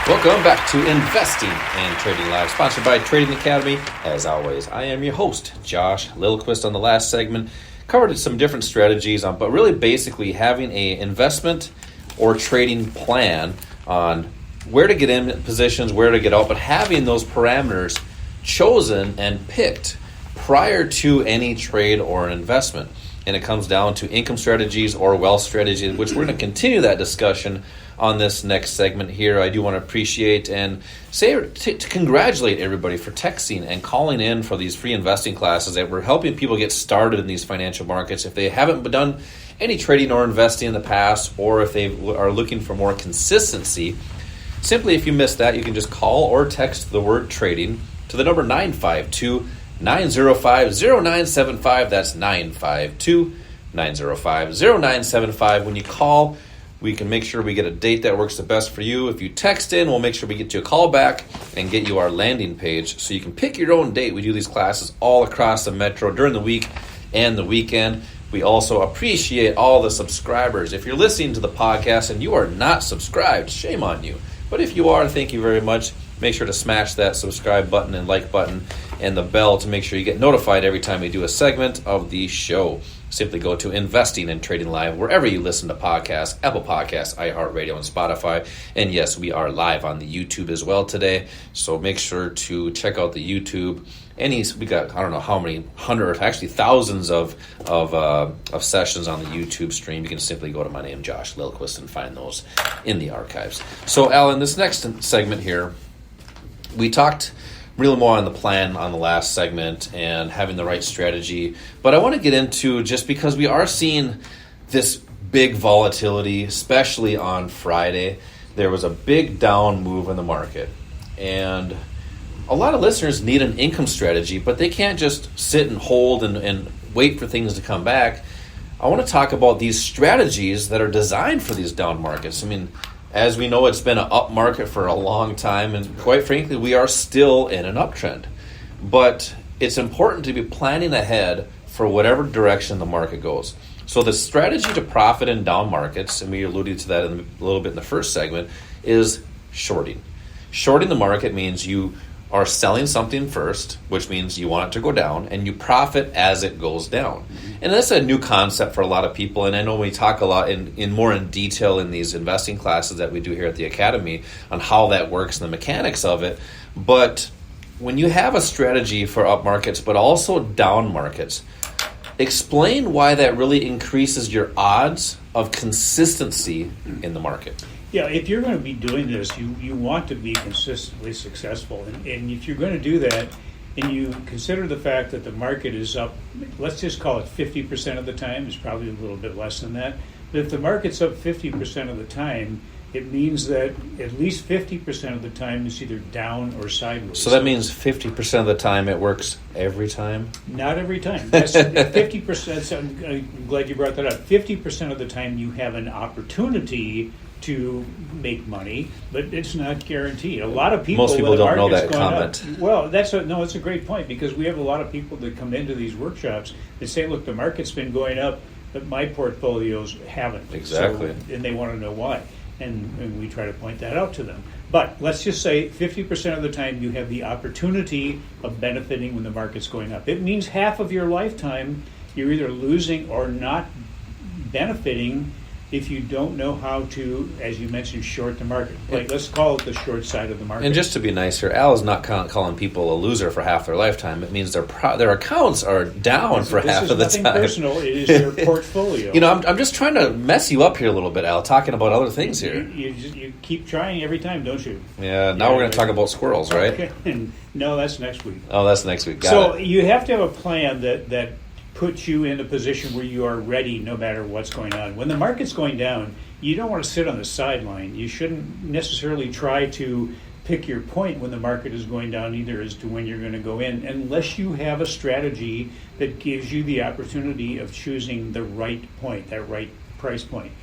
Welcome back to Investing and Trading Live, sponsored by Trading Academy. As always, I am your host, Josh Lilquist. On the last segment, covered some different strategies, but really basically having an investment or trading plan on where to get in positions, where to get out, but having those parameters chosen and picked prior to any trade or an investment. And it comes down to income strategies or wealth strategies, which we're going to continue that discussion on this next segment here. I do want to appreciate and say to congratulate everybody for texting and calling in for these free investing classes that we're helping people get started in these financial markets. If they haven't done any trading or investing in the past, or if they are looking for more consistency, simply if you missed that, you can just call or text the word trading to the number 952-905-0975. That's 952-905-0975. When you call, we can make sure we get a date that works the best for you. If you text in, we'll make sure we get you a call back and get you our landing page so you can pick your own date. We do these classes all across the metro during the week and the weekend. We also appreciate all the subscribers. If you're listening to the podcast and you are not subscribed, shame on you. But if you are, thank you very much. Make sure to smash that subscribe button and like button and the bell to make sure you get notified every time we do a segment of the show. Simply go to Investing and Trading Live wherever you listen to podcasts, Apple Podcasts, iHeartRadio, and Spotify. And yes, we are live on the YouTube as well today. So make sure to check out the YouTube. We got, I don't know how many, hundreds, actually thousands of sessions on the YouTube stream. You can simply go to my name, Josh Lilquist, and find those in the archives. So, Alan, this next segment here, we talked really more on the plan on the last segment and having the right strategy. But I want to get into, just because we are seeing this big volatility, especially on Friday, there was a big down move in the market. And a lot of listeners need an income strategy, but they can't just sit and hold and wait for things to come back. I want to talk about these strategies that are designed for these down markets. I mean, as we know, it's been an up market for a long time, and quite frankly, we are still in an uptrend. But it's important to be planning ahead for whatever direction the market goes. So the strategy to profit in down markets, and we alluded to that a little bit in the first segment, is shorting. Shorting the market means you are selling something first, which means you want it to go down, and you profit as it goes down. And that's a new concept for a lot of people, and I know we talk a lot in more in detail in these investing classes that we do here at the Academy on how that works and the mechanics of it. But when you have a strategy for up markets, but also down markets, explain why that really increases your odds of consistency in the market. Yeah, if you're going to be doing this, you want to be consistently successful. And if you're going to do that, and you consider the fact that the market is up, let's just call it 50% of the time, it's probably a little bit less than that. But if the market's up 50% of the time, it means that at least 50% of the time is either down or sideways. So that means 50% of the time it works every time? Not every time. That's 50%. So I'm glad you brought that up. 50% of the time you have an opportunity to make money, but it's not guaranteed. A lot of people, most people don't know that comment. Well, it's a great point, because we have a lot of people that come into these workshops that say, look, the market's been going up, but my portfolios haven't. Exactly. And they want to know why. And we try to point that out to them. But let's just say 50% of the time you have the opportunity of benefiting when the market's going up. It means half of your lifetime you're either losing or not benefiting if you don't know how to, as you mentioned, short the market. Like, let's call it the short side of the market. And just to be nice here, Al is not calling people a loser for half their lifetime. It means their accounts are down for half of the time. This is nothing personal. It is your portfolio. I'm just trying to mess you up here a little bit, Al, talking about other things here. You keep trying every time, don't you? Yeah, now we're going to talk about squirrels, right? Okay. No, that's next week. Oh, that's next week. Got it. You have to have a plan that puts you in a position where you are ready no matter what's going on. When the market's going down, you don't want to sit on the sideline. You shouldn't necessarily try to pick your point when the market is going down either as to when you're going to go in, unless you have a strategy that gives you the opportunity of choosing the right point, that right price point.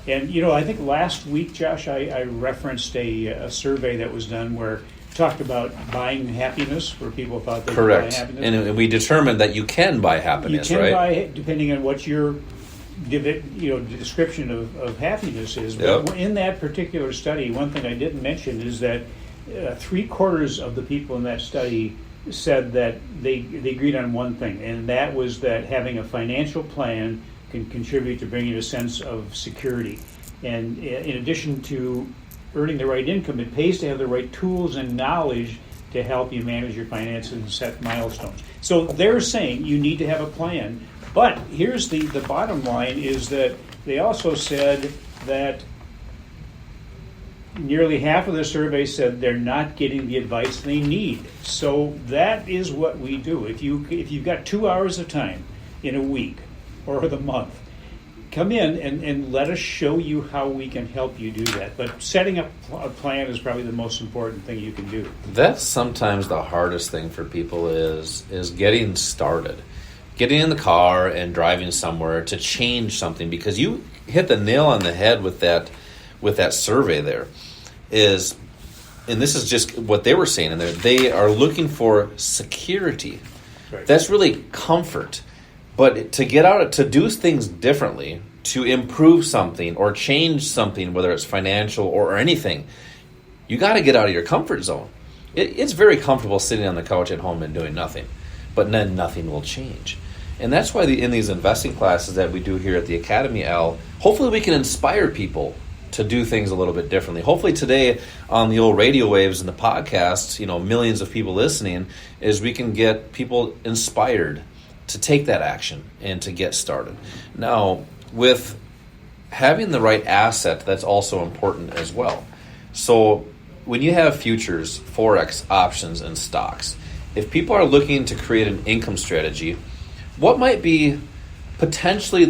And, I think last week, Josh, I referenced a survey that was done where talked about buying happiness, where people thought they could buy happiness. And we determined that you can buy happiness, right? You can buy it depending on what your give it, the description of happiness is. Yep. But in that particular study, one thing I didn't mention is that 3/4 of the people in that study said that they agreed on one thing, and that was that having a financial plan can contribute to bringing a sense of security. And in addition to earning the right income, it pays to have the right tools and knowledge to help you manage your finances and set milestones. So they're saying you need to have a plan. But here's the bottom line is that they also said that nearly half of the survey said they're not getting the advice they need. So that is what we do. If you've got 2 hours of time in a week or the month, come in and let us show you how we can help you do that. But setting up a plan is probably the most important thing you can do. That's sometimes the hardest thing for people is getting started. Getting in the car and driving somewhere to change something, because you hit the nail on the head with that survey there. And this is just what they were saying in there. They are looking for security. Right. That's really comfort. But to get out, to do things differently, to improve something or change something, whether it's financial or anything, you got to get out of your comfort zone. It's very comfortable sitting on the couch at home and doing nothing, but then nothing will change. And that's why in these investing classes that we do here at the Academy, Al, hopefully we can inspire people to do things a little bit differently. Hopefully today on the old radio waves and the podcasts, millions of people listening, is we can get people inspired to take that action and to get started. Now, with having the right asset, that's also important as well. So when you have futures, Forex, options, and stocks, if people are looking to create an income strategy, what might be potentially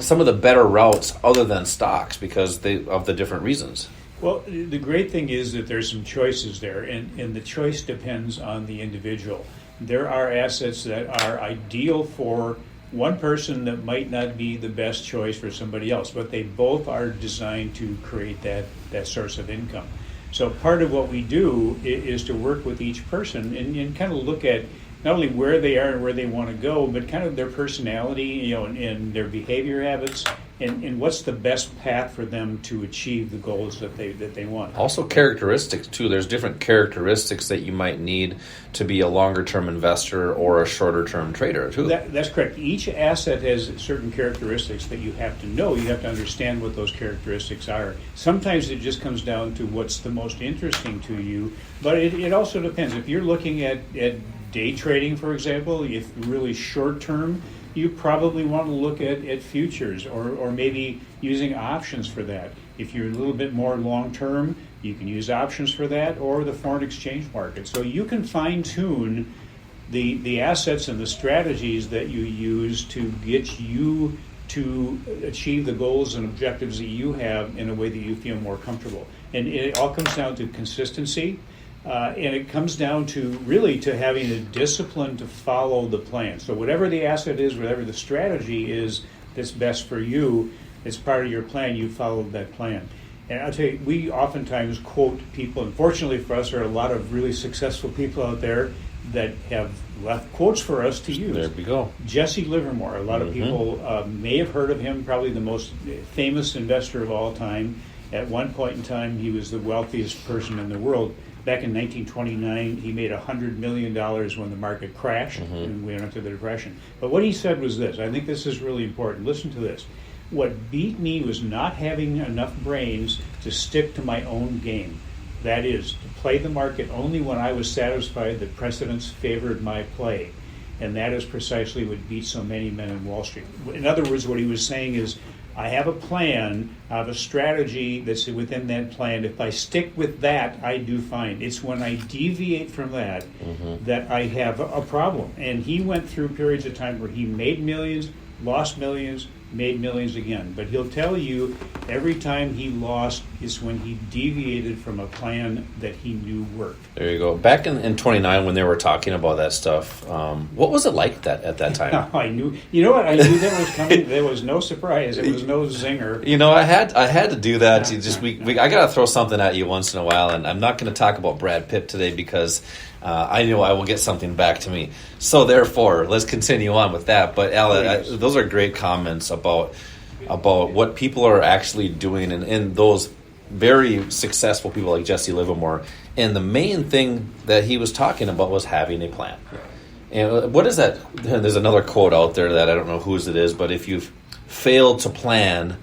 some of the better routes other than stocks because of the different reasons? Well, the great thing is that there's some choices there, and the choice depends on the individual. There are assets that are ideal for one person that might not be the best choice for somebody else, but they both are designed to create that source of income. So part of what we do is to work with each person and kind of look at not only where they are and where they want to go, but kind of their personality, and their behavior habits, and what's the best path for them to achieve the goals that they want. Also characteristics, too. There's different characteristics that you might need to be a longer-term investor or a shorter-term trader, too. That's correct. Each asset has certain characteristics that you have to know. You have to understand what those characteristics are. Sometimes it just comes down to what's the most interesting to you, but it also depends. If you're looking at day trading, for example, if really short-term, you probably want to look at futures or maybe using options for that. If you're a little bit more long-term, you can use options for that or the foreign exchange market. So you can fine-tune the assets and the strategies that you use to get you to achieve the goals and objectives that you have in a way that you feel more comfortable. And it all comes down to consistency. And it comes down to really to having the discipline to follow the plan. So whatever the asset is, whatever the strategy is that's best for you, as part of your plan, you follow that plan. And I'll tell you, we oftentimes quote people, and fortunately for us, there are a lot of really successful people out there that have left quotes for us to use. There we go. Jesse Livermore, a lot of people may have heard of him, probably the most famous investor of all time. At one point in time, he was the wealthiest person in the world. Back in 1929, he made $100 million when the market crashed and we went into the Depression. But what he said was this. I think this is really important. Listen to this. What beat me was not having enough brains to stick to my own game. That is, to play the market only when I was satisfied that precedents favored my play. And that is precisely what beat so many men in Wall Street. In other words, what he was saying is, I have a plan, I have a strategy that's within that plan. If I stick with that, I do fine. It's when I deviate from that that I have a problem. And he went through periods of time where he made millions, lost millions, made millions again. But he'll tell you every time he lost is when he deviated from a plan that he knew worked. There you go. Back in 29 when they were talking about that stuff, what was it like at that time? I knew. You know what? I knew that was coming. There was no surprise. It was no zinger. I had to do that. I got to throw something at you once in a while, and I'm not going to talk about Brad Pitt today because I know I will get something back to me. So therefore, let's continue on with that. But Al, those are great comments about about what people are actually doing, and those very successful people like Jesse Livermore. And the main thing that he was talking about was having a plan. And what is that? There's another quote out there that I don't know whose it is, but if you fail to plan,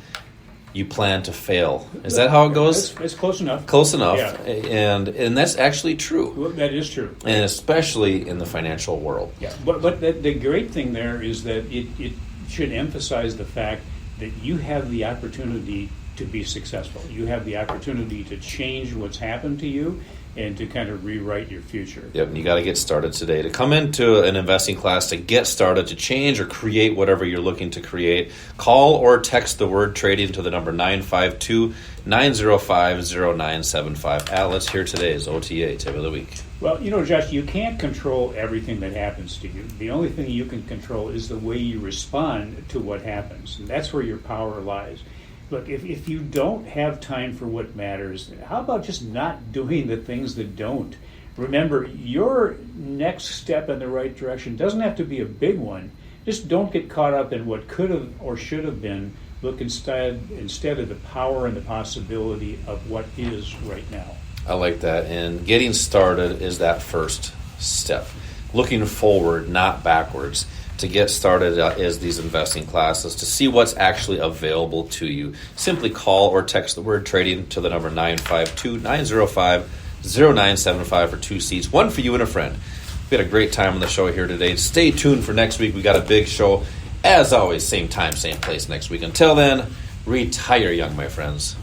you plan to fail. Is that how it goes? It's close enough. Close enough. Yeah. And that's actually true. Well, that is true. And especially in the financial world. Yeah, but the great thing there is that it should emphasize the fact that you have the opportunity to be successful. You have the opportunity to change what's happened to you and to kind of rewrite your future. Yep, and you got to get started today. To come into an investing class, to get started, to change or create whatever you're looking to create, call or text the word trading to the number 952-905-0975. Al, let's hear today's OTA, tip of the week. Well, Josh, you can't control everything that happens to you. The only thing you can control is the way you respond to what happens, and that's where your power lies. Look, if you don't have time for what matters, how about just not doing the things that don't? Remember, your next step in the right direction doesn't have to be a big one. Just don't get caught up in what could have or should have been. Look instead of the power and the possibility of what is right now. I like that. And getting started is that first step. Looking forward, not backwards. To get started is these investing classes. To see what's actually available to you, simply call or text the word trading to the number 952-905-0975 for 2 seats, one for you and a friend. We had a great time on the show here today. Stay tuned for next week. We got a big show. As always, same time, same place next week. Until then, retire young, my friends.